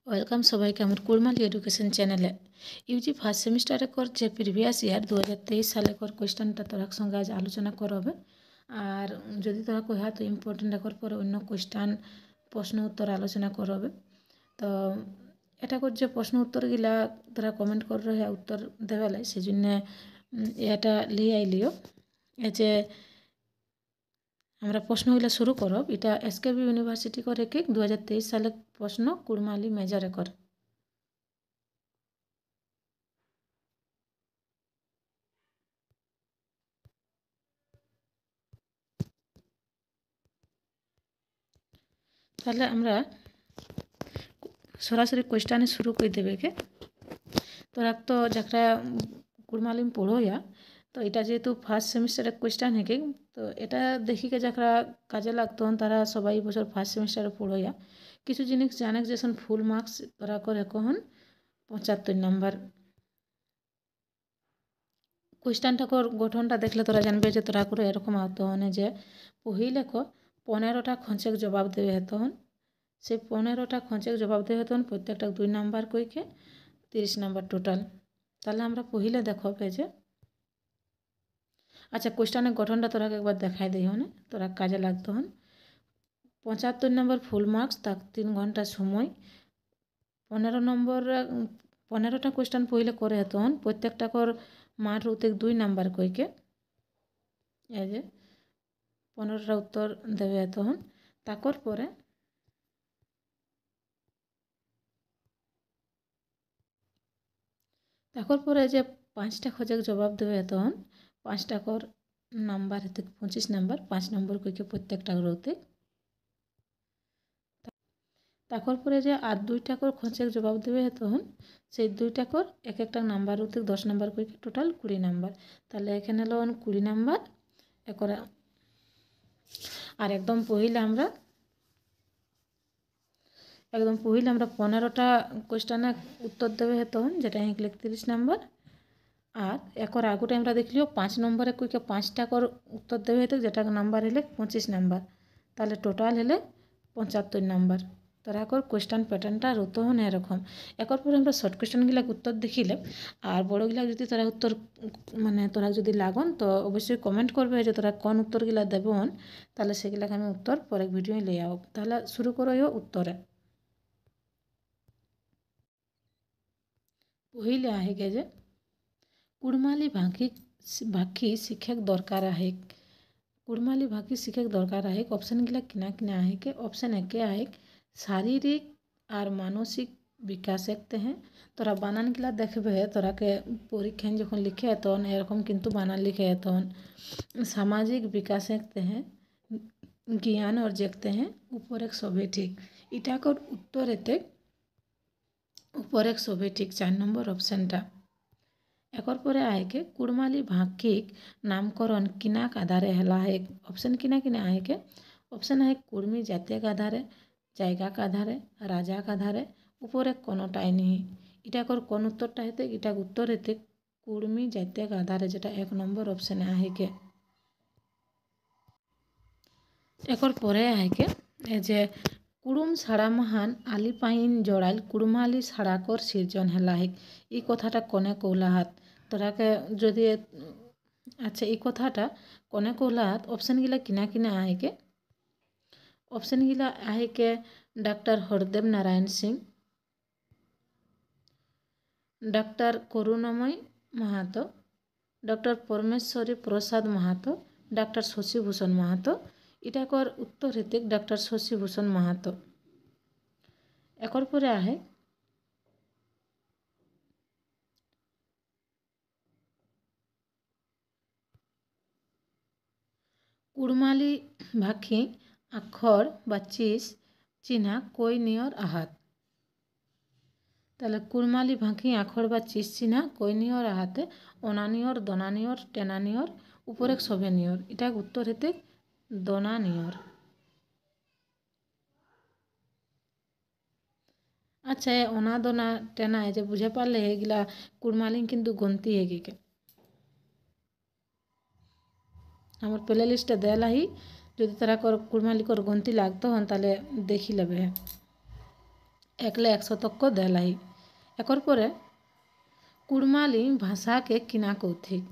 Welcome সবাইকে আমার Kurmali education চ্যানেলে ইউজি ফার্স্ট সেমিস্টারে কর যে প্রিভিয়াস ইয়ার 2023 সালে কর কোয়েশ্চনটা তোরা সঙ্গে আজ আলোচনা করবে। আর যদি তোরা কহা তো ইম্পর্টেন্ট একর পরে অন্য কোয়েশ্চন প্রশ্ন উত্তর আলোচনা করবে। তো এটা কর যে প্রশ্ন উত্তর গিলা তোরা কমেন্ট কর রহে উত্তর দেবেলাই সেই জন্য এটা লিয়ে আইলিও। এই যে আমরা প্রশ্নগুলো শুরু করব, এটা এসকেবি ইউনিভার্সিটি করে কি 2023 সালে প্রশ্ন কুড়মালি মেজরে কর। তাহলে আমরা সরাসরি কোয়েশ্চানে শুরু করে দেবে কে তোরা তো যারা কুড়মালিম পড়োয়া তো এটা যেহেতু ফার্স্ট সেমিস্টারের কোয়েশ্চান হেঁকে তো এটা দেখিকে যারা কাজে লাগতো তারা সবাই বছর ফার্স্ট সেমিস্টারে পড়োয়া কিছু জিনিস জানে যেসন ফুল মার্কস তোরা করে কখন 75 নম্বর। কোয়েশ্চানটা গঠনটা দেখলে তোরা জানবে যে তোরা করে এরকম তখন যে পহিলে 15টা খঞ্চেক জবাব দেবে তখন সেই 15টা খঞ্চেক জবাব দেবে তখন প্রত্যেকটা 2 নাম্বার কইকে 30 নাম্বার টোটাল। তাহলে আমরা পহিলে দেখো পেজে আচ্ছা কোয়েশ্চানের গঠনটা তোরা একবার দেখাই দিই হন তোরা কাজে লাগতো হন। 75 নম্বর ফুল মার্কস তাক 3 ঘন্টা সময়। 15 নম্বর 15টা কোয়েশ্চান পহিলে করে তখন প্রত্যেকটা কর মাঠ উতে 2 নাম্বার কইকে এই যে 15টা উত্তর দেবে তখন তাকর পরে তাকর পরে যে 5টা খোঁজেক জবাব দেবে তখন 5টা কর নাম্বার হতে 25 নাম্বার 5 নম্বর কইকে প্রত্যেকটা রোতে তাকর পরে যে আর 2টা কর খোঁজেক জবাব দেবে তখন সেই 2টা কর এক একটা নাম্বার হতে 10 নাম্বার কইকে টোটাল 20 নাম্বার। তাহলে এখানে হলো 20 নাম্বার একরা। আর একদম পহিলে আমরা 15টা কোয়েশ্চেনের উত্তর দেবে তখন যেটা লিখলে 30 নাম্বার। আর একর আগুটা আমরা দেখলিও 5 নম্বরে কইকে 5টা কর উত্তর দেবে হতো যেটা নাম্বার হলে 25 নাম্বার। তাহলে টোটাল হলে 75 নাম্বার। তোরা কর কোয়েশ্চেন প্যাটার্নটা রত হন এরকম। একর পরে আমরা শর্ট কোয়েশ্চেনগুলা উত্তর দেখিলে আর বড়গুলা যদি তোরা উত্তর মানে তোরা যদি লাগন তো অবশ্যই কমেন্ট করবে যে তোরা কোন উত্তরগুলা দেবন তাহলে সেগুলাকে আমি উত্তর পরে ভিডিও লিয়ে আব। তাহলে শুরু করো উত্তরে। পहिले आहे गे जे कुड़माली भाखी शिक्षक दरकार आहे। कुड़माली भाखी शिक्षक दरकार आहे ऑप्शन गिला किना किना आहे के ऑप्शन एक आहे शारीरिक और मानसिक विकास एकते हैं। তোরা বানান গিলা দেখবে তোরাকে পরীক্ষায় যখন লিখে তখন এরকম কিন্তু বানান লিখে তখন सामाजिक विकास देखते हैं ज्ञान और देखते हैं ऊपर एक सभी ठीक इटा कर उत्तर एते ऊपर एक सभी ठीक 4 নম্বর অপশনটা। একর পরে আহেকে কুড়মালি ভাঙ্কিক নামকরণ কিনাক আধারে হেলা है ऑप्शन किना किना आहे के ऑप्शन है कुर्मी जातीय का आधारे জায়গা का आधारे राजा का आधारे ऊपर एक कोनोटाই नहीं। এটা কর কোন উত্তরটা হেতে এটা উত্তর হেতে কুর্মি জাতীয় का आधारे যেটা 1 নম্বর অপশনে आहे के। একর পরে आहे के এই যে কুড়ুম ছাড়া মহান আলি পাইন জড়াইল কুড়মালি ছাড়াকর সৃজন হেলা है এই কথাটা কোনে কৌলাহাত তোরাকে যদি আচ্ছা এই কথাটা কোনে কৌলাহাত অপশন গিলা কিনা কিনা आहे के ऑप्शन गिला आहे के डॉक्टर हरदेव नारायण सिंह डॉक्टर करुणामय माहातो डॉक्टर परमेश्वरी प्रसाद माहातो डॉक्टर शशिभूषण माहातो এটা কর উত্তর হেতে ডক্টর শশীভূষণ মাহাতো। একর পরে আহে কুড়মালি ভাখি আখর বা চিজ চিহ্না কই নিয়র আহাত। তাহলে কুড়মালি ভাখি আখর বা চিজ চিহ্না কই নিয়র আহাতে অনানিয়র দনানিয়র টেনানিয়র উপরে সবে নিয়র এটা উত্তর হেতে দনানিয়র। আচ্ছা অনা দনা টেনা যে বুঝে পারলে এগুলা কুড়মালিং কিন্তু গন্তি হেগিকে আমার প্লে লিস্টে দেলাহি যদি তারা কুড়মালি কর গন্তি লাগতো হন তাহলে দেখি লেবে। একলে 100 দেলাই। একর পরে কুড়মালি ভাষাকে কিনা কৌথিক।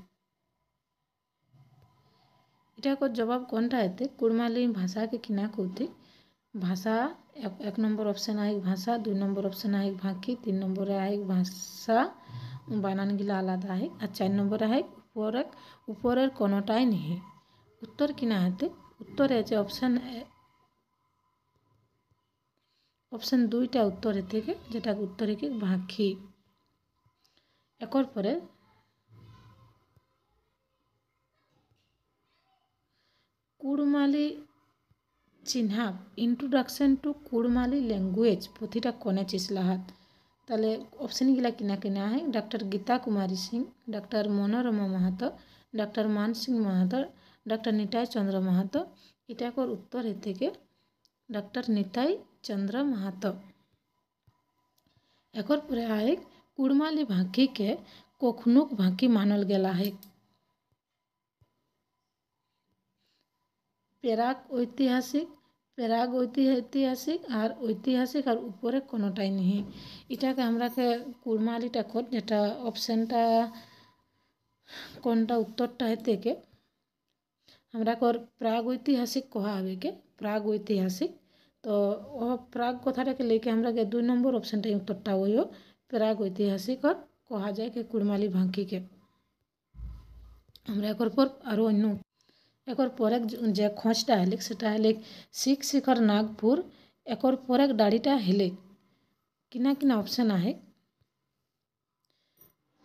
এটাকর জবাব কোনটা এতে? কুড়মালি ভাষাকে কিনা কৌথিক। ভাষা এক নম্বর অপশন আহিক ভাষা, 2 নম্বর অপশন আহিক ভাঁকি, 3 নম্বরে আহিক ভাষা বানানগুলা আলাদা আহিক, আর 4 নম্বরে আহিক উপরের কোনোটাই নেই। উত্তর কিনা হেতে? উত্তর আছে অপশন 2টা উত্তর থেকে, যেটা উত্তর কি ভাঁকি। একর পরে কুড়মালি চিহ্না ইন্ট্রোডাকশন টু কুড়মালি ল্যাঙ্গুয়েজ পুঁথিটা কোনে চিসলাহাত? তাহলে অপশনগুলা কিনা কিনা হয় doctor Geeta Kumari Singh, doctor Manorama Mahato, doctor Man Singh Mahato, doctor Nitai Chandra Mahato. এটাকর উত্তর এ থেকে ডক্টর নিতাই চন্দ্র মাহাতো। একর পরে আয়েক কুড়মালি ভাঁকিকে কোখনুক ভাঁকি মানল গেলা है। প্রাগ ঐতিহাসিক আর ঐতিহাসিক আর উপরে কোনোটাই নেই। এটাকে আমরাকে কুড়মালিটা কর, যেটা অপশনটা কোনটা উত্তরটা থেকে আমরা কর প্রাগ ঐতিহাসিক কহা হবে কে প্রাগ ঐতিহাসিক। তো ও প্রাগ কথাটাকে लेके আমরা 2 নম্বর অপশনটা উত্তরটা হইও প্রাগ ঐতিহাসিক আর কহা যায় কে কুড়মালি ভাঁকিকে। আমরা একর পর আরও অন্য একর পরে যে খোঁজটা হেলেক সেটা হেলেক শিখ শিখর নাগপুর। একর পরে দাড়িটা হেলেক কিনা কিনা অপশন আহে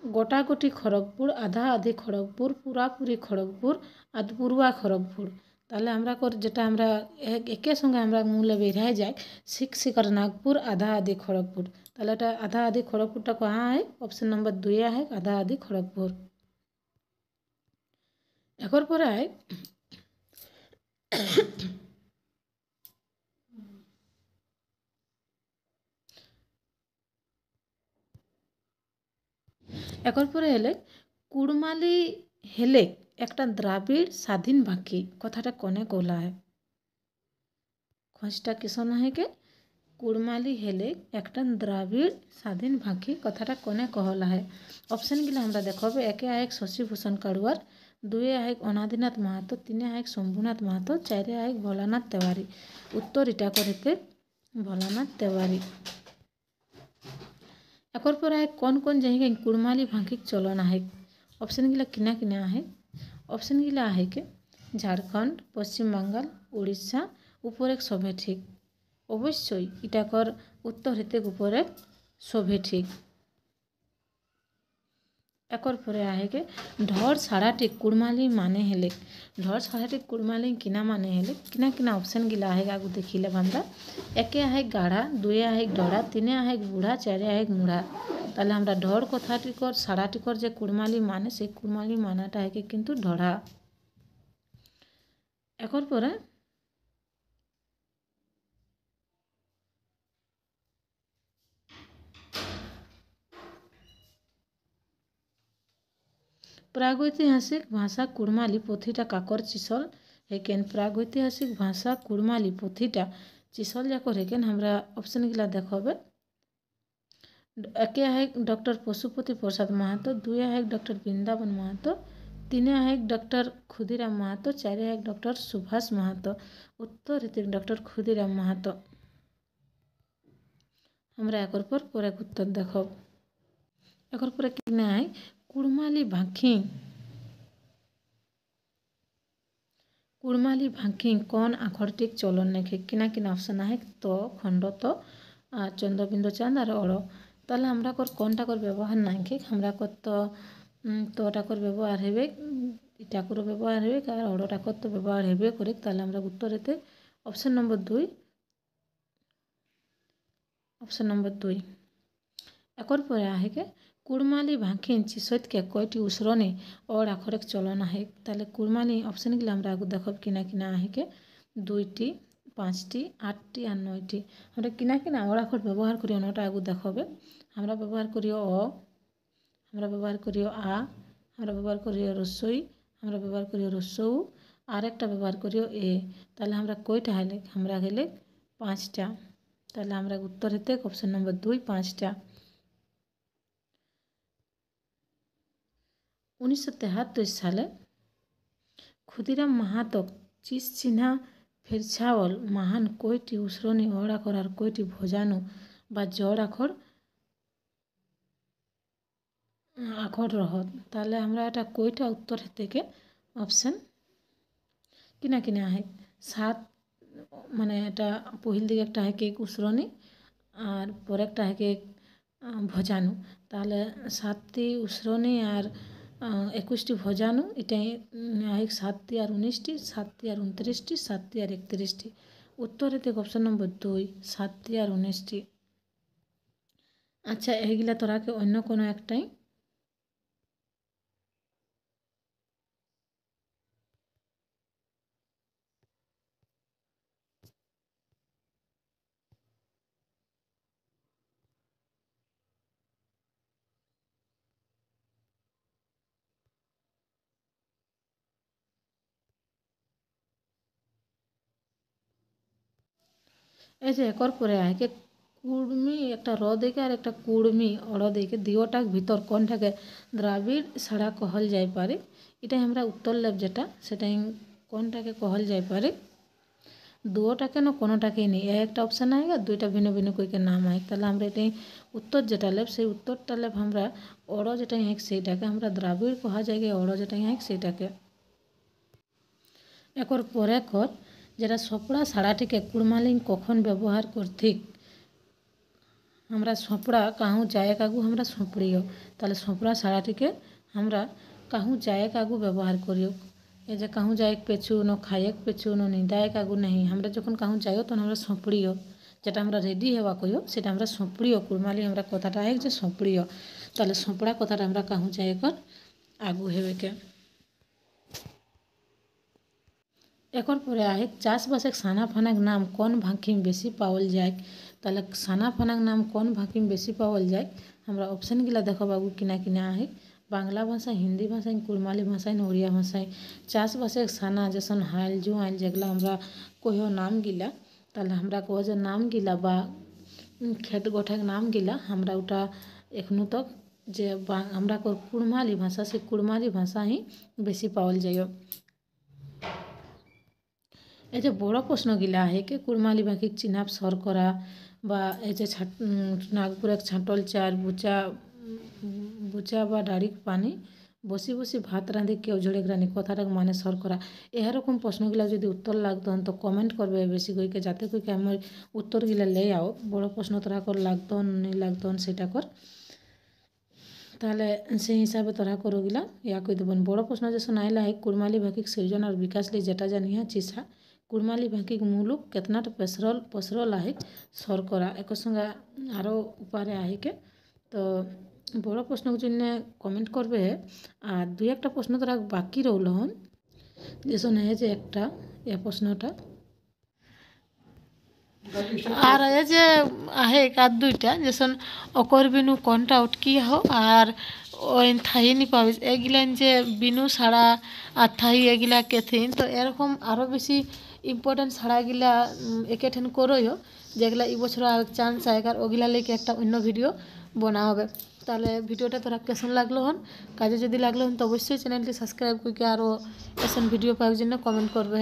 গোটাগুটি খড়গপুর, আধা আধি খড়গপুর, পুরাপুরি খড়গপুর, আধপুরুয়া খড়গপুর। তাহলে আমরা কর যেটা আমরা একে সঙ্গে আমরা মূলে বেরিয়ে যায় শিখ শিখর নাগপুর, আধা আধি খড়গপুর। তাহলে এটা আধা আধি খড়গপুরটা কহা হয়? অপশন নম্বর 2 আহে আধা আধি খড়গপুর। একর পরে আয় একর পরে এলে কুড়মালি হেলেক একটা দ্রাবিড় স্বাধীন ভাঁকি কথাটা কোনে কহলা হয়? খোঁজটা কিসন है के কুড়মালি হেলেক একটা দ্রাবিড় স্বাধীন ভাঁকি কথাটা কোনে কহলা হয়? অপশনগুলো আমরা দেখবে একে আহেক শশীভূষণ কাড়ুয়ার, 2 আহেক অনাদিনাথ মাহাতো, 3 আহেক শম্ভুনাথ মাহাতো, 4 আহেক ভোলানাথ তেওয়ারি। উত্তর এটা করেতে ভোলানাথ তেওয়ারি। একর পর আহেক কোন কোন জায়গায় কুড়মালি ভাঁকিক চলন আহেক? অপশনগুলো কিনা কিনা আহে? অপশনগুলো আহে কে ঝাড়খণ্ড, পশ্চিম বাঙ্গাল, উড়িষ্যা, উপরে সবে ঠিক। অবশ্যই এটাকর উত্তর হেতে উপরে সবে ঠিক। একর পরে আহেকে ঢর ছাড়াটি কুড়মালি মানে হেলে। ঢর ছাড়াটি কুড়মালি কিনা মানে হেলে কিনা কিনা অপশনগুলো আহেক আগু দেখিলে আমরা একে আহেক গাঢ়া, 2 আহেক ডরা, 3 আহেক বুড়া, 4 আহেক মুড়া। তাহলে আমরা ঢর কথাটিকর ছাড়াটিকর যে কুড়মালি মানে সেই কুড়মালি মানাটা আহেকে কিন্তু ঢড়া। একর পরে প্রাগৈতিহাসিক ভাষা কুড়মালি পুঁথিটা কাকর চিসল হেকেন? প্রাগৈতিহাসিক ভাষা কুড়মালি পুঁথিটা চিসল যাকর হেকেন আমরা অপশনগুলা দেখবে একে আহেক ডক্টর পশুপতি প্রসাদ মাহাতো, 2 আহেক ডক্টর বৃন্দাবন মাহাতো, 3 আহেক ডক্টর ক্ষুদিরাম মাহাতো, 4 আহেক ডক্টর সুভাষ মাহাতো। উত্তর হেতে ডক্টর ক্ষুদিরাম মাহাতো। আমরা একর পর পরে উত্তর দেখব। একর পরে কিনা আয় কুড়মালি ভাঁকি কুড়মালি ভাঁকি কোন আখরটিক চলন নেখে? কিনা কিনা অপশন আহে তো খণ্ড তো চন্দ্রবিন্দু চাঁদ আর অড়। তাহলে আমরা কর কোনটা কর ব্যবহার নাইকে আমরা কর তোটা কর ব্যবহার হেবে, ইটাকুর ব্যবহার হেবে আর অড়টা কর তো ব্যবহার হেবে করে। তাহলে আমরা উত্তর এতে option number 2 option number 2। Acre পরে আহেকে কুড়মালি ভাঁকিন চিসৈতকে কয়টি উসরণে অড় আখরেক চলন আহে? তাহলে কুড়মালি অপশনগুলো আমরা আগু দেখব কিনা কিনা আহেকে 2টি, 5টি, 8টি আর 9টি। আমরা কিনা কিনা অড় আখর ব্যবহার করি অন্যটা আগু দেখবে। আমরা ব্যবহার করি অ, আমরা ব্যবহার করি আ, আমরা ব্যবহার করি রস্বই, আমরা ব্যবহার করি রস্বউ, আর একটা ব্যবহার করি এ। তাহলে আমরা কয়টা হেলে? আমরা গেলে 5টা। তাহলে আমরা উত্তর হতে অপশন নম্বর 2 5টা। 1973 সালে ক্ষুদিরাম মাহাতো চিস চিহ্না ফেরছাওল মহান কয়টি উসরণী অড়া করার কয়টি ভজানু বা জড় আখর রহত। তাহলে আমরা এটা কয়টা উত্তর থেকে অপশন কিনা কিনা আহে 7 মানে এটা পহিল দিকে একটা है एक উসরণী আর পরে একটা है एक ভজানু। তাহলে 7টি উসরণী আর 21টি ভজানু এটাই 7টি আর 19টি 7টি আর 29টি 7টি আর 31টি। উত্তর হতে অপশন নম্বর 2 7টি আর 19টি। আচ্ছা এইগুলা তোরাকে অন্য কোনো একটাই এই যে একর পরে আগে কুড়মি একটা র দেখে আর একটা কুড়মি অড় দেখে দিওটাক ভিতর কোনটাকে দ্রাবিড় ছাড়া কহল যাইপারে এটাই আমরা উত্তর লেব যেটা সেটাই কোনটাকে কহল যাইপারে দুটাকে না কোনোটাকেই নেই একটা অপশান আएगा দুইটা ভিন্ন ভিন্ন কইকে নাম আए তাহলে আমরা এটাই উত্তর যেটা লেব সেই উত্তরটা লেব আমরা অড় যেটাই আएक সেইটাকে আমরা দ্রাবিড় কহা যায়গে অড় যেটাই আएक সেইটাকে। একর পরে কর যেটা সপড়া ছাড়াটিকে কুড়মালিং কখন ব্যবহার করথিক আমরা সপড়া কাহু যায় কাগু আমরা সপড়িও তাহলে সপড়া ছাড়াটিকে আমরা কাহু যায় কাগু ব্যবহার করিও। এই যে কাহু যায় পেছু ন খায়েক পেছু ন নিদায় কাগু নেই আমরা যখন কাহু যাইও তখন আমরা সপড়িও যেটা আমরা রেডি হওয়া কইও সেটা আমরা সপড়িও কুড়মালি আমরা কথাটা আएक যে সপড়িও তাহলে সপড়া কথাটা আমরা কাহু যায় কর আগু হেবেকে। একর পরে আহে চাষবাসের সানা ফানাক নাম কোন ভাঁকিম বেশি পাওয়াল যায় তাহলে সানা ফানাক নাম কোন ভাঁকিম বেশি পাওয়াল যায় আমরা অপশানগুলা দেখো বাবু কিনা কিনা আহে বাংলা ভাষা হিন্দি ভাষায় কুড়মালি ভাষায় ওড়িয়া ভাষায়। চাষবাসের সানা যেসন হাল জুয়াল যেগুলা আমরা কহিও নাম গিলা তাহলে আমরা কহ যে নাম গিলা বা খেত গোঠাক নাম গিলা আমরা ওটা এখনো তক যে আমরা কুড়মালি ভাষা সেই কুড়মালি ভাষা হি বেশি পাওয়াল যাইও। এই যে বড় প্রশ্নগুলা আহে কে কুড়মালি ভাঁকিক চিনাব শর্করা বা এই যে নাগপুরের ছাঁটল চার বুচা বা ডাড়িক পানি বসি বসি ভাত রাঁধি কেউ ঝড়েক রানি কথাটাক মানে শর্করা এরকম প্রশ্নগুলা যদি উত্তর লাগতন তো কমেন্ট করবে বেশি কইকে যাতে কইকে আমার উত্তরগুলা লে আও বড় প্রশ্ন তোরা কর লাগতন নেই লাগতন সেটা কর তাহলে সেই হিসাবে তোরা করোগিলা ইয়া কই দেবন। বড় প্রশ্ন যেসন আইলা है কুড়মালি ভাঁকিক সৃজন আর বিকাশ লি যেটা জানিয়া চিসা কুড়মালি ভাঁকিক মুলুক কেতনাটা পসরল आहे শর্করা একর সঙ্গে আরও উপারে আহিকে তো বড় প্রশ্নের জন্য কমেন্ট করবে। আর দুই একটা প্রশ্ন তোরা বাকি রইল হন যেসন है যে একটা এ প্রশ্নটা আর এই যে আহে এক দুইটা যেসন অকর বিনু কোনটা উটকি হো আর ওই থাই নি পাবিস এগুলান যে বিনু ছাড়া আর থাই এগুলা কেথিন তো এরকম আরও বেশি ইম্পর্টেন্ট ছাড়াগুলা একে ঠেন করইও যেগুলা এই বছর আর চান্স আয়কার ওগুলা লেগে একটা অন্য ভিডিও বনা হবে। তাহলে ভিডিওটা তোরা কেমন লাগলো হন কাজে যদি লাগলো হন তো অবশ্যই চ্যানেলটি সাবস্ক্রাইব করে আরও এসন ভিডিও পাওয়ার জন্য কমেন্ট করবে।